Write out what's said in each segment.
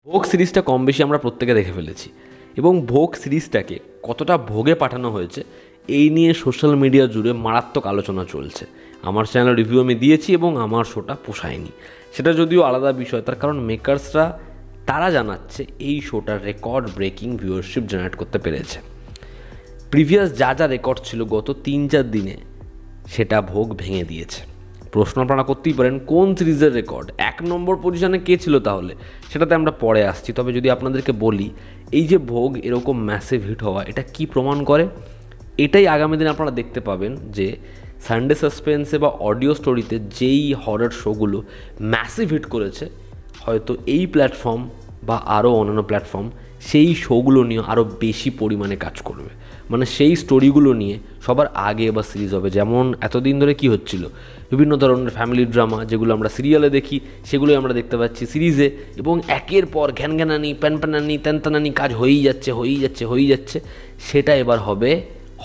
ভোগ সিরিজটা কম বেশি আমরা প্রত্যেকে দেখে ফেলেছি এবং ভোগ সিরিজটাকে কতটা ভোগে পাঠানো হয়েছে এই নিয়ে সোশ্যাল মিডিয়া জুড়ে মারাত্মক আলোচনা চলছে। আমার চ্যানেল রিভিউ আমি দিয়েছি এবং আমার শোটা পোষায়নি, সেটা যদিও আলাদা বিষয়। তার কারণ মেকার্সরা তারা জানাচ্ছে এই শোটার রেকর্ড ব্রেকিং ভিউয়ারশিপ জেনারেট করতে পেরেছে। প্রিভিয়াস যা যা রেকর্ড ছিল গত 3-4 দিনে সেটা ভোগ ভেঙে দিয়েছে। প্রশ্ন আপনারা করতেই পারেন কোন সিরিজের রেকর্ড, 1 নম্বর পজিশনে কে ছিল তাহলে, সেটাতে আমরা পরে আসছি। তবে যদি আপনাদেরকে বলি এই যে ভোগ এরকম ম্যাসিভ হিট হওয়া এটা কি প্রমাণ করে, এটাই আগামী দিনে আপনারা দেখতে পাবেন যে সানডে সাসপেন্সে বা অডিও স্টোরিতে যেই হরর শোগুলো ম্যাসিভ হিট করেছে হয়তো এই প্ল্যাটফর্ম বা আরও অন্যান্য প্ল্যাটফর্ম সেই শোগুলো নিয়ে আরও বেশি পরিমাণে কাজ করবে। মানে সেই স্টোরিগুলো নিয়ে সবার আগে বা সিরিজ হবে। যেমন এতদিন ধরে কি হচ্ছিল, বিভিন্ন ধরনের ফ্যামিলি ড্রামা যেগুলো আমরা সিরিয়ালে দেখি সেগুলোই আমরা দেখতে পাচ্ছি সিরিজে, এবং একের পর ঘ্যানঘ্যানানি প্যানপ্যানানি ত্যানত্যানানি কাজ হয়েই যাচ্ছে। সেটা এবার হবে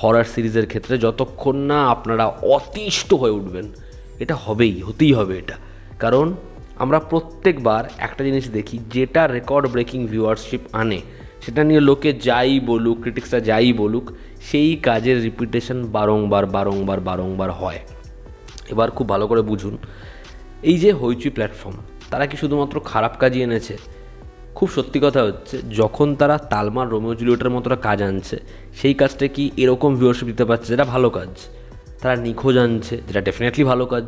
হরর সিরিজের ক্ষেত্রে, যতক্ষণ না আপনারা অতিষ্ঠ হয়ে উঠবেন। এটা হতেই হবে এটা। কারণ আমরা প্রত্যেকবার একটা জিনিস দেখি, যেটা রেকর্ড ব্রেকিং ভিউয়ারশিপ আনে সেটা নিয়ে লোকে যাই বলুক, ক্রিটিক্সরা যাই বলুক, সেই কাজের রিপিটেশন বারংবার হয়। এবার খুব ভালো করে বুঝুন, এই যে হইচই প্ল্যাটফর্ম তারা কি শুধুমাত্র খারাপ কাজই এনেছে? খুব সত্যি কথা হচ্ছে, যখন তারা তালমার রোমিও জুলিয়েটের মতো কাজ আনছে সেই কাজটা কি এরকম ভিউয়ারশিপ দিতে পারছে, যেটা ভালো কাজ। তারা নিখোঁজ আনছে, যেটা ডেফিনেটলি ভালো কাজ।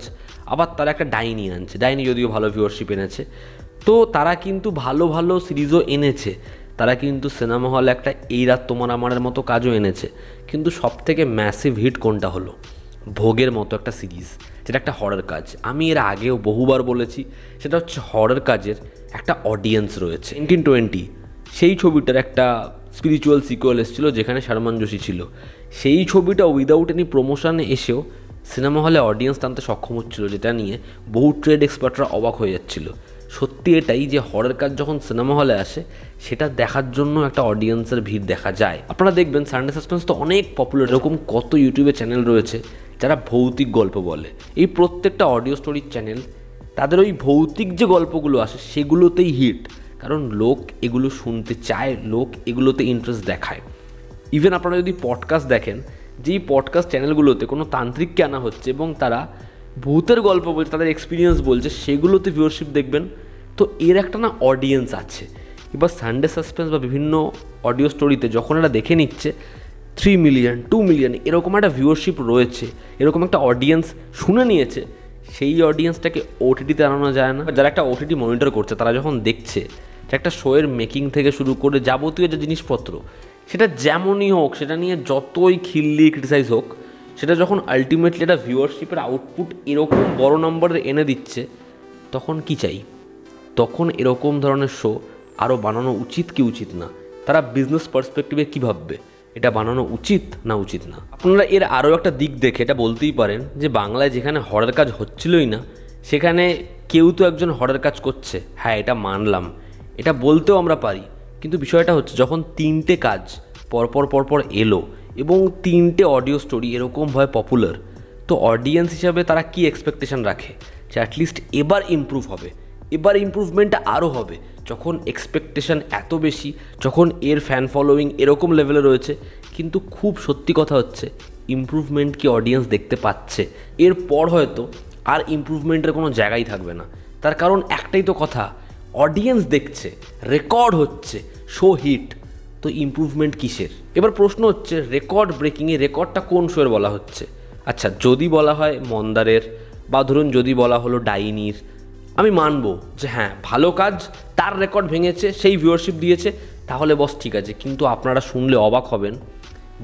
আবার তারা একটা ডাইনি আনছে, ডাইনি যদিও ভালো ভিউয়ারশিপ এনেছে। তো তারা কিন্তু ভালো সিরিজও এনেছে, তারা কিন্তু সিনেমা হলে একটা এই রাত তোমার আমারের মতো কাজও এনেছে। কিন্তু সবথেকে ম্যাসিভ হিট কোনটা হলো? ভোগের মতো একটা সিরিজ, যেটা একটা হরর কাজ। আমি এর আগেও বহুবার বলেছি, সেটা হচ্ছে হরর কাজের একটা অডিয়েন্স রয়েছে। 1920 সেই ছবিটার একটা স্পিরিচুয়াল সিকুয়েল এসেছিলো যেখানে শারমান জোশী ছিল। সেই ছবিটা উইদাউট এনি প্রমোশনে এসেও সিনেমা হলে অডিয়েন্স টানতে সক্ষম হচ্ছিলো, যেটা নিয়ে বহু ট্রেড এক্সপার্টরা অবাক হয়ে যাচ্ছিল। সত্যি এটাই যে হরর কাজ যখন সিনেমা হলে আসে সেটা দেখার জন্য একটা অডিয়েন্সের ভিড় দেখা যায়। আপনারা দেখবেন সানডে সাসপেন্স তো অনেক পপুলার, এরকম কত ইউটিউবে চ্যানেল রয়েছে যারা ভৌতিক গল্প বলে। এই প্রত্যেকটা অডিও স্টোরির চ্যানেল তাদের ওই ভৌতিক যে গল্পগুলো আসে সেগুলোতেই হিট, কারণ লোক এগুলো শুনতে চায়, লোক এগুলোতে ইন্টারেস্ট দেখায়। ইভেন আপনারা যদি পডকাস্ট দেখেন, যেই পডকাস্ট চ্যানেলগুলোতে কোনো তান্ত্রিককে আনা হচ্ছে এবং তারা ভূতের গল্প বলছে, তাদের এক্সপিরিয়েন্স বলছে, সেগুলোতে ভিউয়ারশিপ দেখবেন। তো এর একটা অডিয়েন্স আছে। এবার সানডে সাসপেন্স বা বিভিন্ন অডিও স্টোরিতে যখন এরা দেখে নিচ্ছে 3 মিলিয়ন 2 মিলিয়ন এরকম একটা ভিউয়ারশিপ রয়েছে, এরকম একটা অডিয়েন্স শুনে নিয়েছে, সেই অডিয়েন্সটাকে ওটিটিতে আনানো যায় না। যারা একটা ওটিটি মনিটর করছে তারা যখন দেখছে যে একটা শোয়ের মেকিং থেকে শুরু করে যাবতীয় যে জিনিসপত্র, সেটা যেমনই হোক, সেটা নিয়ে যতই খিল্লি ক্রিটিসাইজ হোক, সেটা যখন আলটিমেটলি একটা ভিউয়ারশিপের আউটপুট এরকম বড় নম্বরে এনে দিচ্ছে, তখন কি চাই? তখন এরকম ধরনের শো আরও বানানো উচিত কি উচিত না? তারা বিজনেস পার্সপেক্টিভে কী ভাববে, এটা বানানো উচিত না? আপনারা এর আরও একটা দিক দেখে এটা বলতেই পারেন যে বাংলায় যেখানে হরর কাজ হচ্ছিলই না, সেখানে কেউ তো একজন হরর কাজ করছে। হ্যাঁ, এটা মানলাম, এটা বলতেও আমরা পারি। কিন্তু বিষয়টা হচ্ছে, যখন 3টে কাজ পরপর এলো এবং 3টে অডিও স্টোরি এরকমভাবে পপুলার, তো অডিয়েন্স হিসাবে তারা কি এক্সপেকটেশন রাখে যে অ্যাটলিস্ট এবার ইমপ্রুভ হবে, এবার ইমপ্রুভমেন্টটা আরও হবে। যখন এক্সপেকটেশন এত বেশি, যখন এর ফ্যান ফলোয়িং এরকম লেভেলে রয়েছে, কিন্তু খুব সত্যি কথা হচ্ছে ইমপ্রুভমেন্ট কি অডিয়েন্স দেখতে পাচ্ছে? এরপর হয়তো আর ইমপ্রুভমেন্টের কোনো জায়গাই থাকবে না। তার কারণ একটাই তো কথা, অডিয়েন্স দেখছে, রেকর্ড হচ্ছে, শো হিট, তো ইমপ্রুভমেন্ট কিসের? এবার প্রশ্ন হচ্ছে, রেকর্ড ব্রেকিংয়ে রেকর্ডটা কোন শোয়ের বলা হচ্ছে? আচ্ছা, যদি বলা হয় মন্দারের, বা ধরুন যদি বলা হলো ডাইনির, আমি মানবো যে হ্যাঁ ভালো কাজ, তার রেকর্ড ভেঙেছে, সেই ভিউয়ারশিপ দিয়েছে, তাহলে বস ঠিক আছে। কিন্তু আপনারা শুনলে অবাক হবেন,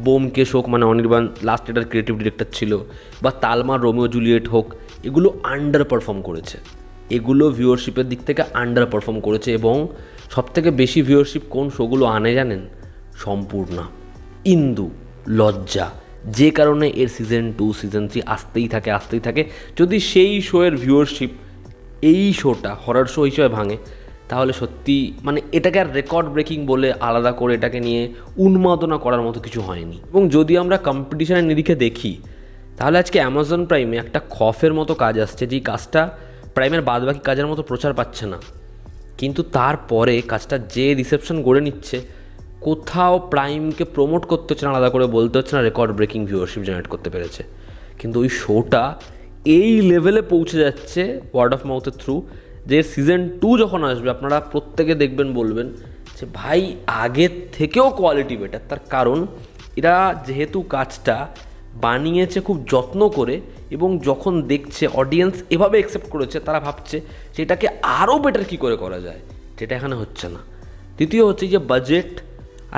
বোমকেশ হোক, মানে অনির্বাণ লাস্ট এটার ক্রিয়েটিভ ডিরেক্টর ছিল, বা তালমার রোমিও জুলিয়েট হোক, এগুলো আন্ডার পারফর্ম করেছে। এগুলো ভিউয়ারশিপের দিক থেকে আন্ডার পারফর্ম করেছে। এবং সবথেকে বেশি ভিউয়ারশিপ কোন শোগুলো আনে জানেন? সম্পূর্ণা, ইন্দু, লজ্জা, যে কারণে এর সিজন 2 সিজন 3 আসতেই থাকে। যদি সেই শোয়ের ভিউয়ারশিপ এই শোটা হরর শো হিসেবে ভাঙে, তাহলে সত্যি এটাকে আর রেকর্ড ব্রেকিং বলে আলাদা করে এটাকে নিয়ে উন্মাদনা করার মতো কিছু হয়নি। এবং যদি আমরা কম্পিটিশনের নিরিখে দেখি, তাহলে আজকে অ্যামাজন প্রাইমে একটা খফের মতো কাজ আসছে, যেই কাজটা প্রাইমের বাদবাকি কাজের মতো প্রচার পাচ্ছে না। কিন্তু তারপরে কাজটা যে রিসেপশন গড়ে নিচ্ছে, কোথাও প্রাইমকে প্রমোট করতে হচ্ছে না, আলাদা করে বলতে হচ্ছে না রেকর্ড ব্রেকিং ভিউয়ারশিপ জেনারেট করতে পেরেছে। কিন্তু ওই শোটা এই লেভেলে পৌঁছে যাচ্ছে ওয়ার্ড অফ মাউথের থ্রু, যে সিজন 2 যখন আসবে আপনারা প্রত্যেকে দেখবেন, বলবেন যে ভাই আগের থেকেও কোয়ালিটি বেটার। তার কারণ এরা যেহেতু কাজটা বানিয়েছে খুব যত্ন করে, এবং যখন দেখছে অডিয়েন্স এভাবে অ্যাকসেপ্ট করেছে, তারা ভাবছে যে এটাকে আরও বেটার কী করে করা যায়, যেটা এখানে হচ্ছে না। দ্বিতীয় হচ্ছে যে বাজেট,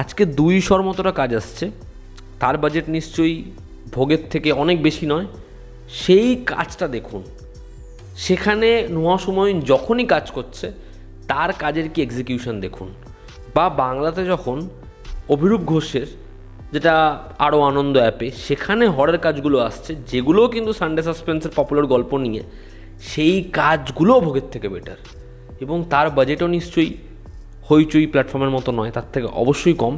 আজকে 200 মতোটা কাজ আসছে, তার বাজেট নিশ্চয়ই ভোগের থেকে অনেক বেশি নয়। সেই কাজটা দেখুন, সেখানে নোয়া সময় যখনই কাজ করছে তার কাজের কি এক্সিকিউশন দেখুন। বা বাংলাতে যখন অভিরূপ ঘোষের, যেটা আরও আনন্দ অ্যাপে, সেখানে হরের কাজগুলো আসছে, যেগুলোও কিন্তু সানডে সাসপেন্সের পপুলার গল্প নিয়ে, সেই কাজগুলোও ভোগের থেকে বেটার। এবং তার বাজেটও নিশ্চয়ই হইচই প্ল্যাটফর্মের মতো নয়, তার থেকে অবশ্যই কম।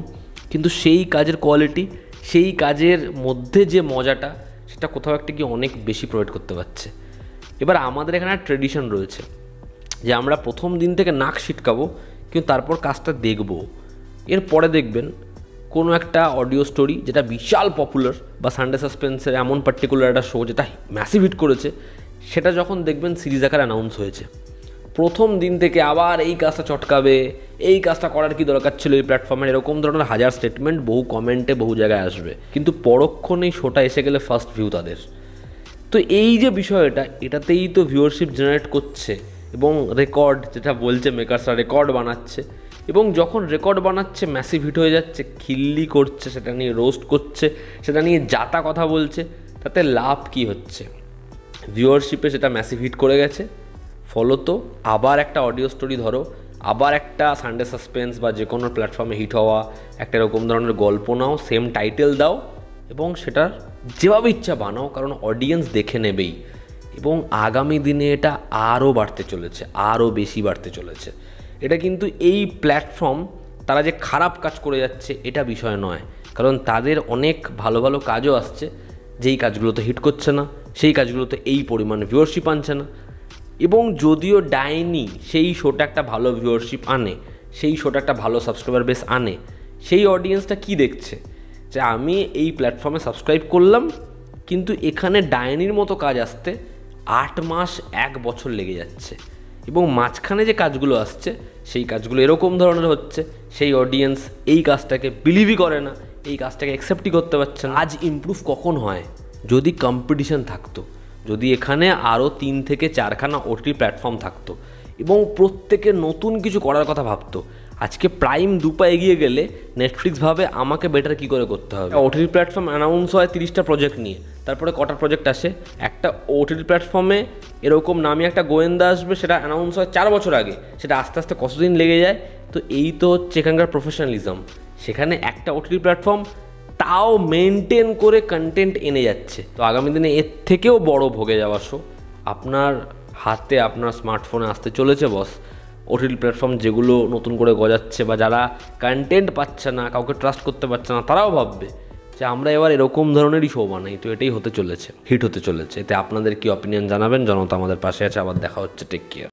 কিন্তু সেই কাজের কোয়ালিটি, সেই কাজের মধ্যে যে মজাটা, সেটা কোথাও একটা কি অনেক বেশি প্রোভাইড করতে পারছে। এবার আমাদের এখানে ট্রেডিশন রয়েছে যে আমরা প্রথম দিন থেকে নাক ছিটকাবো, কিন্তু তারপর কাজটা দেখবো। এরপরে দেখবেন কোনো একটা অডিও স্টোরি যেটা বিশাল পপুলার, বা সানডে সাসপেন্সের এমন পার্টিকুলার একটা শো যেটা ম্যাসিভ হিট করেছে, সেটা যখন দেখবেন সিরিজ আকারে অ্যানাউন্স হয়েছে, প্রথম দিন থেকে আবার এই কাজটা চটকাবে, এই কাজটা করার কি দরকার ছিল এই প্ল্যাটফর্মের, এরকম ধরনের হাজার স্টেটমেন্ট বহু কমেন্টে বহু জায়গায় আসবে। কিন্তু পরক্ষণেই শোটা এসে গেলে ফার্স্ট ভিউ তাদের। তো এই যে বিষয়টা, এটাতেই তো ভিউয়ারশিপ জেনারেট করছে, এবং রেকর্ড, যেটা বলছে মেকার্সরা, রেকর্ড বানাচ্ছে। এবং যখন রেকর্ড বানাচ্ছে, ম্যাসিভ হিট হয়ে যাচ্ছে, খিল্লি করছে, সেটা নিয়ে রোস্ট করছে, সেটা নিয়ে যাতা কথা বলছে, তাতে লাভ কি হচ্ছে? ভিউয়ারশিপে সেটা ম্যাসিভ হিট করে গেছে, ফলত আবার একটা অডিও স্টোরি ধরো, আবার একটা সানডে সাসপেন্স বা যে কোনো প্ল্যাটফর্মে হিট হওয়া একটা এরকম ধরনের গল্প নাও, সেম টাইটেল দাও, এবং সেটার যেভাবে ইচ্ছা বানাও, কারণ অডিয়েন্স দেখে নেবেই। এবং আগামী দিনে এটা আরও বাড়তে চলেছে, আরও বেশি বাড়তে চলেছে। এটা কিন্তু এই প্ল্যাটফর্ম তারা যে খারাপ কাজ করে যাচ্ছে এটা বিষয় নয়, কারণ তাদের অনেক ভালো ভালো কাজও আসছে, যেই কাজগুলোতে হিট করছে না, সেই কাজগুলোতে এই পরিমাণে ভিউয়ারশিপ আনছে না। এবং যদিও ডাইনি সেই শোটা একটা ভালো ভিউয়ারশিপ আনে, সেই শোটা একটা ভালো সাবস্ক্রাইবার বেস আনে, সেই অডিয়েন্সটা কি দেখছে যে আমি এই প্ল্যাটফর্মে সাবস্ক্রাইব করলাম, কিন্তু এখানে ডাইনির মতো কাজ আসতে 8 মাস 1 বছর লেগে যাচ্ছে, এবং মাঝখানে যে কাজগুলো আসছে সেই কাজগুলো এরকম ধরনের হচ্ছে, সেই অডিয়েন্স এই কাজটাকে বিলিভই করে না, এই কাজটাকে অ্যাকসেপ্টই করতে পারছে না। আজ ইমপ্রুভ কখন হয়? যদি কম্পিটিশন থাকতো, যদি এখানে আরও 3 থেকে 4খানা ওটিটি প্ল্যাটফর্ম থাকতো, এবং প্রত্যেকে নতুন কিছু করার কথা ভাবতো। আজকে প্রাইম 2 পা এগিয়ে গেলে নেটফ্লিক্স ভাবে আমাকে বেটার কী করে করতে হবে। ওটিটি প্ল্যাটফর্ম অ্যানাউন্স হয় 30টা প্রজেক্ট নিয়ে, তারপরে কটা প্রজেক্ট আসে। একটা ওটিটি প্ল্যাটফর্মে এরকম নামে একটা গোয়েন্দা আসবে, সেটা অ্যানাউন্স হয় 4 বছর আগে, সেটা আস্তে আস্তে কতদিন লেগে যায়। তো এই তো হচ্ছে এখানকার প্রফেশনালিজম। সেখানে একটা ওটিটি প্ল্যাটফর্ম তাও মেনটেন করে কন্টেন্ট এনে যাচ্ছে। তো আগামী দিনে এর থেকেও বড় ভোগে যাওয়া শো আপনার হাতে, আপনার স্মার্টফোনে আসতে চলেছে বস। ওটিটি প্ল্যাটফর্ম যেগুলো নতুন করে গজাচ্ছে, বা যারা কন্টেন্ট পাচ্ছে না, কাউকে ট্রাস্ট করতে পারছে না, তারাও ভাববে যে আমরা এবার এরকম ধরনেরই শো বানাই। তো এটাই হতে চলেছে, হিট হতে চলেছে। এতে আপনাদের কি অপিনিয়ন জানাবেন? জনতা আমাদের পাশে আছে। আবার দেখা হচ্ছে, টেক কেয়ার।